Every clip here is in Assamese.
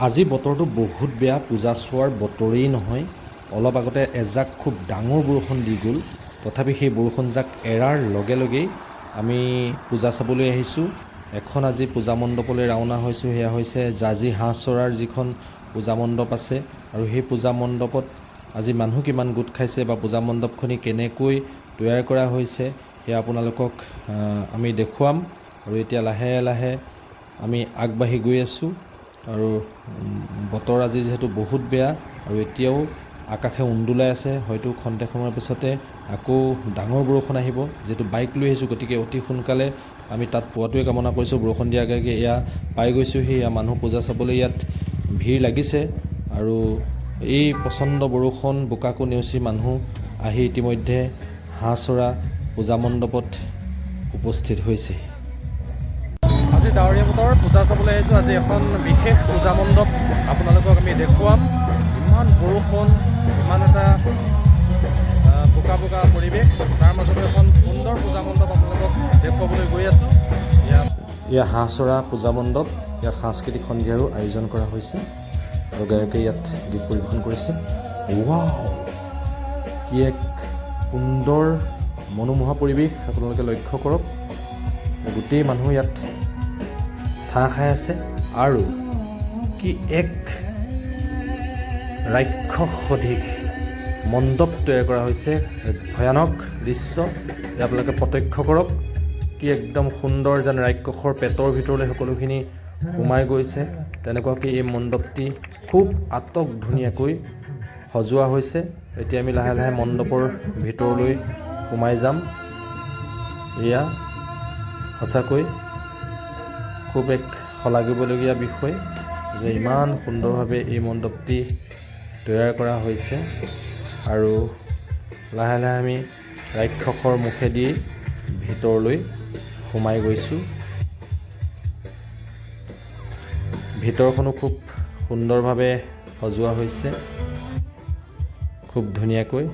আজি বতৰটো বহুত বেয়া, পূজা চোৱাৰ বতৰেই নহয়। অলপ আগতে এজাক খুব ডাঙৰ বৰষুণ দি গ'ল। তথাপি সেই বৰষুণজাক এৰাৰ লগে লগেই আমি পূজা চাবলৈ আহিছোঁ। এখন আজি পূজা মণ্ডপলৈ ৰাওনা হৈছোঁ। সেয়া হৈছে জাজি হাঁহ চৰাৰ যিখন পূজা মণ্ডপ আছে, আৰু সেই পূজা মণ্ডপত আজি মানুহ কিমান গোট খাইছে বা পূজা মণ্ডপখনি কেনেকৈ তৈয়াৰ কৰা হৈছে সেয়া আপোনালোকক আমি দেখুৱাম। আৰু এতিয়া লাহে লাহে আমি আগবাঢ়ি গৈ আছোঁ। আৰু বতৰ আজি যিহেতু বহুত বেয়া, আৰু এতিয়াও আকাশে উন্দোলাই আছে। হয়তো খন্তেক সময়ৰ পিছতে আকৌ ডাঙৰ বৰষুণ আহিব। যিহেতু বাইক লৈ আহিছোঁ, গতিকে অতি সোনকালে আমি তাত পোৱাটোৱে কামনা কৰিছোঁ। বৰষুণ দিয়াৰ আগে আগে এয়া পাই গৈছোঁহি। এয়া মানুহ পূজা চাবলৈ ইয়াত ভিৰ লাগিছে, আৰু এই প্ৰচণ্ড বৰষুণ বোকাকো নেওচি মানুহ আহি ইতিমধ্যে হাঁহচৰা পূজা মণ্ডপত উপস্থিত হৈছে। আজি ডাৱৰীয়া বতৰ, পূজা চাবলৈ আহিছোঁ। আজি এখন বিশেষ পূজা মণ্ডপ আপোনালোকক আমি দেখুৱাম। ইমান বৰষুণ, ইমান এটা বোকা বোকা পৰিৱেশ, তাৰ মাজতো এখন সুন্দৰ পূজা মণ্ডপ আপোনালোকক দেখুৱাবলৈ গৈ আছোঁ। এয়া হাঁহচৰা পূজা মণ্ডপ। ইয়াত সাংস্কৃতিক সন্ধিয়াৰো আয়োজন কৰা হৈছে, আৰু গায়কে ইয়াত গীত পৰিৱেশন কৰিছে। ৱাও, কি এক সুন্দৰ মনোমোহা পৰিৱেশ আপোনালোকে লক্ষ্য কৰক। গোটেই মানুহ ইয়াত ঠাহ খাই আছে, আৰু কি এক ৰাক্ষস সদৃশ মণ্ডপ তৈয়াৰ কৰা হৈছে। ভয়ানক দৃশ্য আপোনালোকে প্ৰত্যক্ষ কৰক। কি একদম সুন্দৰ, যেন ৰাক্ষসৰ পেটৰ ভিতৰলৈ সকলোখিনি সোমাই গৈছে। তেনেকুৱাকৈ এই মণ্ডপটি খুব আটক ধুনীয়াকৈ সজোৱা হৈছে। এতিয়া আমি লাহে লাহে মণ্ডপৰ ভিতৰলৈ সোমাই যাম। এয়া সঁচাকৈ খুব এক শলাগিবলগীয়া বিষয় যে ইমান সুন্দৰভাৱে এই মণ্ডপটি তৈয়াৰ কৰা হৈছে। আৰু লাহে লাহে আমি ৰাক্ষসৰ মুখেদি ভিতৰলৈ সোমাই গৈছোঁ। ভিতৰখনো খুব সুন্দৰভাৱে সজোৱা হৈছে, খুব ধুনীয়াকৈ।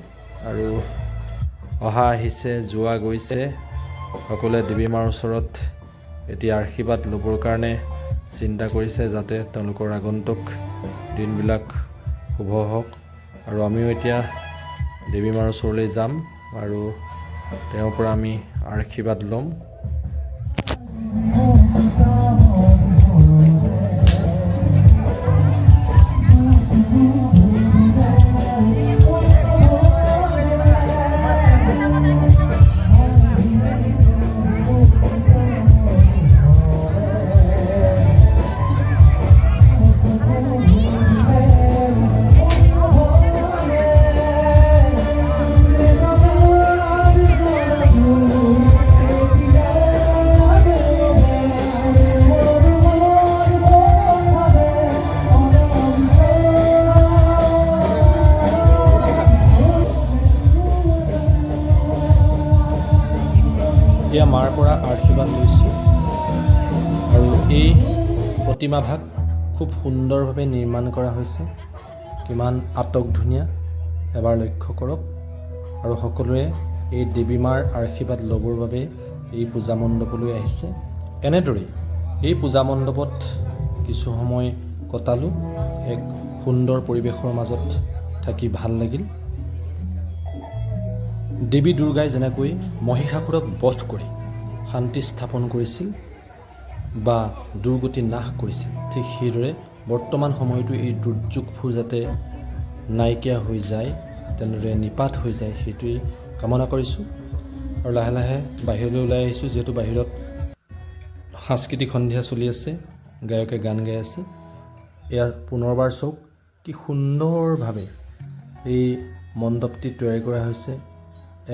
আৰু অহা আহিছে, যোৱা গৈছে, সকলোৱে দেৱী মাৰ ওচৰত এতিয়া আশীৰ্বাদ ল'বৰ কাৰণে চিন্তা কৰিছে, যাতে তেওঁলোকৰ আগন্তুক দিনবিলাক শুভ হওক। আৰু আমিও এতিয়া দেৱী মাৰ ওচৰলৈ যাম, আৰু তেওঁৰ পৰা আমি আশীৰ্বাদ ল'ম। এয়া মাৰ পৰা আশীৰ্বাদ লৈছোঁ, আৰু এই প্ৰতিমাভাগ খুব সুন্দৰভাৱে নিৰ্মাণ কৰা হৈছে। কিমান আটক ধুনীয়া এবাৰ লক্ষ্য কৰক। আৰু সকলোৱে এই দেৱী মাৰ আশীৰ্বাদ ল'বৰ বাবে এই পূজা মণ্ডপলৈ আহিছে। এনেদৰেই এই পূজা মণ্ডপত কিছু সময় কটালোঁ। এক সুন্দৰ পৰিৱেশৰ মাজত থাকি ভাল লাগিল। দেৱী দুৰ্গাই যেনেকৈ মহিষাসুৰক বধ কৰি শান্তি স্থাপন কৰিছিল বা দুৰ্গতি নাশ কৰিছিল, ঠিক সেইদৰে বৰ্তমান সময়তো এই দুৰ্যোগবোৰ যাতে নাইকিয়া হৈ যায়, তেনেদৰে নিপাত হৈ যায়, সেইটোৱেই কামনা কৰিছোঁ। আৰু লাহে লাহে বাহিৰলৈ ওলাই আহিছোঁ, যিহেতু বাহিৰত সাংস্কৃতিক সন্ধিয়া চলি আছে, গায়কে গান গাই আছে। এয়া পুনৰবাৰ চাওক, কি সুন্দৰভাৱে এই মণ্ডপটি তৈয়াৰ কৰা হৈছে।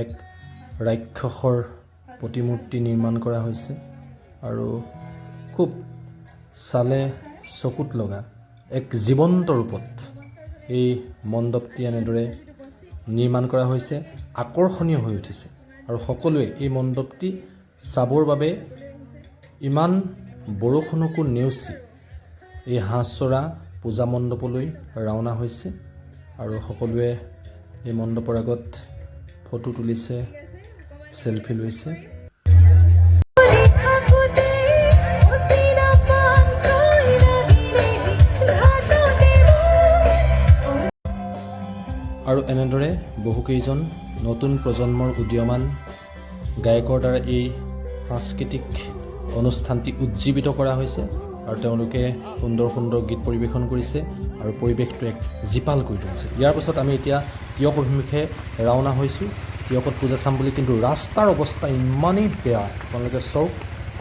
এক ৰাক্ষসৰ প্ৰতিমূৰ্তি নিৰ্মাণ কৰা হৈছে, আৰু খুব চালে চকুত লগা এক জীৱন্ত ৰূপত এই মণ্ডপটি এনেদৰে নিৰ্মাণ কৰা হৈছে, আকৰ্ষণীয় হৈ উঠিছে। আৰু সকলোৱে এই মণ্ডপটি চাবৰ বাবে ইমান বৰষুণকো নেওচি এই হাঁহচৰা পূজা মণ্ডপলৈ ৰাওনা হৈছে। আৰু সকলোৱে এই মণ্ডপৰ আগত ফটো তুলিছে, সেলফি লৈছে। এনেদৰে বহুকেইজন নতুন প্ৰজন্মৰ উদীয়মান গায়কৰ দ্বাৰা এই সাংস্কৃতিক অনুষ্ঠানটি উজ্জীৱিত কৰা হৈছে আৰু তেওঁলোকে সুন্দৰ সুন্দৰ গীত পৰিৱেশন কৰিছে আৰু পৰিৱেশটো এক জীপাল কৰি তুলিছে। ইয়াৰ পাছত আমি এতিয়া তিয়ক অভিমুখে ৰাওনা হৈছোঁ। তিয়কত পূজা চাম বুলি, কিন্তু ৰাস্তাৰ অৱস্থা ইমানেই বেয়া, আপোনালোকে চাওক,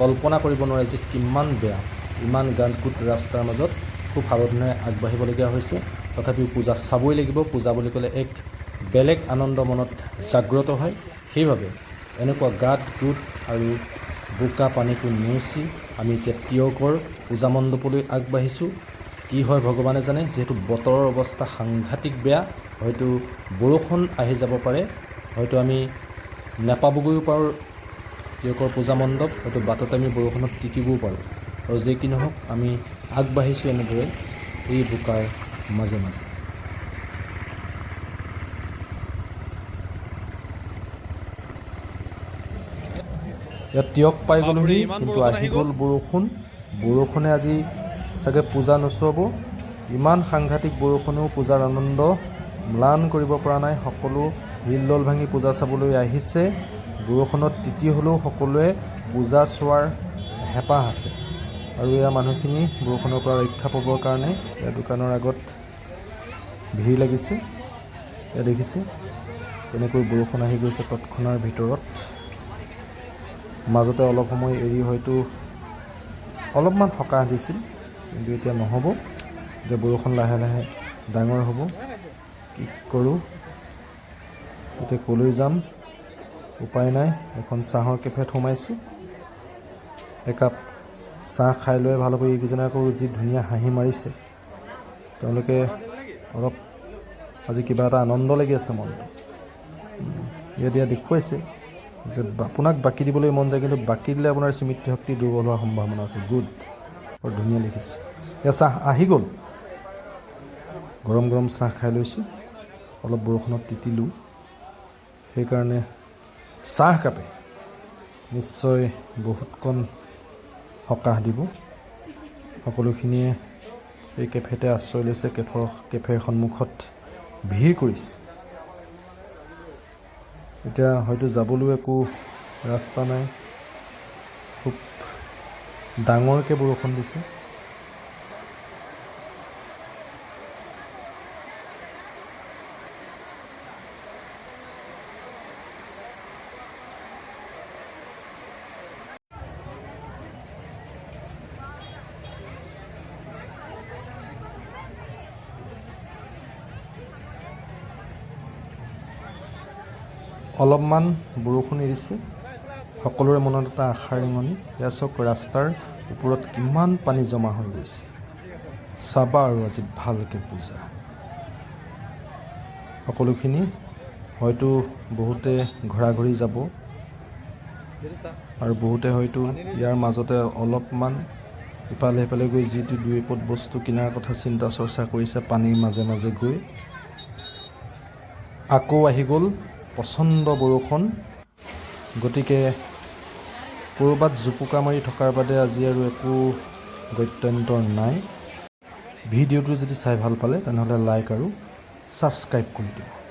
কল্পনা কৰিব নোৱাৰে যে কিমান বেয়া। ইমান গাঁত-গোট ৰাস্তাৰ মাজত খুব সাৱধানেৰে আগবাঢ়িবলগীয়া হৈছে। তথাপিও পূজা চাবই লাগিব। পূজা বুলি ক'লে এক বেলেগ আনন্দ মনত জাগ্ৰত হয়। সেইবাবে এনেকুৱা গাঁত-গোট আৰু বোকা পানীটো নেওচি আমি এতিয়া তিয়কৰ পূজা মণ্ডপলৈ আগবাঢ়িছোঁ। কি হয় ভগৱানে জানে, যিহেতু বতৰৰ অৱস্থা সাংঘাতিক বেয়া, হয়তো বৰষুণ আহি যাব পাৰে, হয়তো আমি নাপাবগৈও পাৰোঁ তিয়কৰ পূজা মণ্ডপ, হয়তো বাটতে আমি বৰষুণত তিতিবও পাৰোঁ। আৰু যি কি নহওক আমি আগবাঢ়িছোঁ এনেদৰে এই বোকাৰ মাজে মাজে। ইয়াত তিয়ক পাই গ'লোহি, কিন্তু আহি গ'ল বৰষুণ। বৰষুণে আজি চাগে পূজা নচুৱাব। ইমান সাংঘাতিক বৰষুণেও পূজাৰ আনন্দ ম্লান কৰিব পৰা নাই। সকলো হিলদল ভাঙি পূজা চাবলৈ আহিছে। বৰষুণত তিতি হ'লেও সকলোৱে পূজা চোৱাৰ হেঁপাহ আছে। আৰু এয়া মানুহখিনি বৰষুণৰ পৰা ৰক্ষা পাবৰ কাৰণে এয়া দোকানৰ আগত ভিৰ লাগিছে। এয়া দেখিছে কেনেকৈ বৰষুণ আহি গৈছে তৎক্ষণাৰ ভিতৰত। মাজতে অলপ সময় এৰি হয়তো অলপমান সকাহ দিছিল, কিন্তু এতিয়া নহ'ব। এতিয়া বৰষুণ লাহে লাহে ডাঙৰ হ'ব। কি কৰোঁ এতিয়া, ক'লৈ যাম, উপায় নাই। এখন চাহৰ কেফেত সোমাইছোঁ, একাপ চাহ খাই লৈ ভাল হ'ব। এইকেইজনে আকৌ যি ধুনীয়া হাঁহি মাৰিছে, তেওঁলোকে অলপ আজি কিবা এটা আনন্দ লাগি আছে মনটো। ইয়াত দেখুৱাইছে যে আপোনাক বাকী দিবলৈ মন যায়, কিন্তু বাকী দিলে আপোনাৰ স্মৃতি শক্তি দুৰ্বল হোৱাৰ সম্ভাৱনা আছে। গুড, বৰ ধুনীয়া লিখিছে। এয়া চাহ আহি গ'ল, গৰম গৰম চাহ খাই লৈছোঁ। অলপ বৰষুণত তিতিলোঁ, সেইকাৰণে চাহ কাপে নিশ্চয় বহুতকণ সকাহ দিব। সকলোখিনিয়ে এই কেফেতে আশ্ৰয় লৈছে, কেফেৰ সন্মুখত ভিৰ কৰিছে। এতিয়া হয়তো যাবলৈ একো ৰাস্তা নাই, খুব ডাঙৰকৈ বৰষুণ দিছে। অলপমান বৰষুণ এৰিছে, সকলোৰে মনত এটা আশাৰ ৰেঙনি। এয়া চাওক, ৰাস্তাৰ ওপৰত কিমান পানী জমা হৈ গৈছে। চাবা আৰু আজি ভালকৈ পূজা। সকলোখিনি হয়তো বহুতে ঘৰা-ঘৰি যাব আৰু বহুতে হয়তো ইয়াৰ মাজতে অলপমান ইফালে সিফালে গৈ যিটো দুই এপদ বস্তু কিনাৰ কথা চিন্তা চৰ্চা কৰিছে পানীৰ মাজে মাজে গৈ। আকৌ আহি গ'ল প্ৰচণ্ড বৰষুণ। গতিকে ক'ৰবাত জুপুকা মাৰি থকাৰ বাদে আজি আৰু একো গত্যন্তৰ নাই। ভিডিঅ'টো যদি চাই ভাল পালে তেনেহ'লে লাইক আৰু ছাবস্ক্ৰাইব কৰি দিব।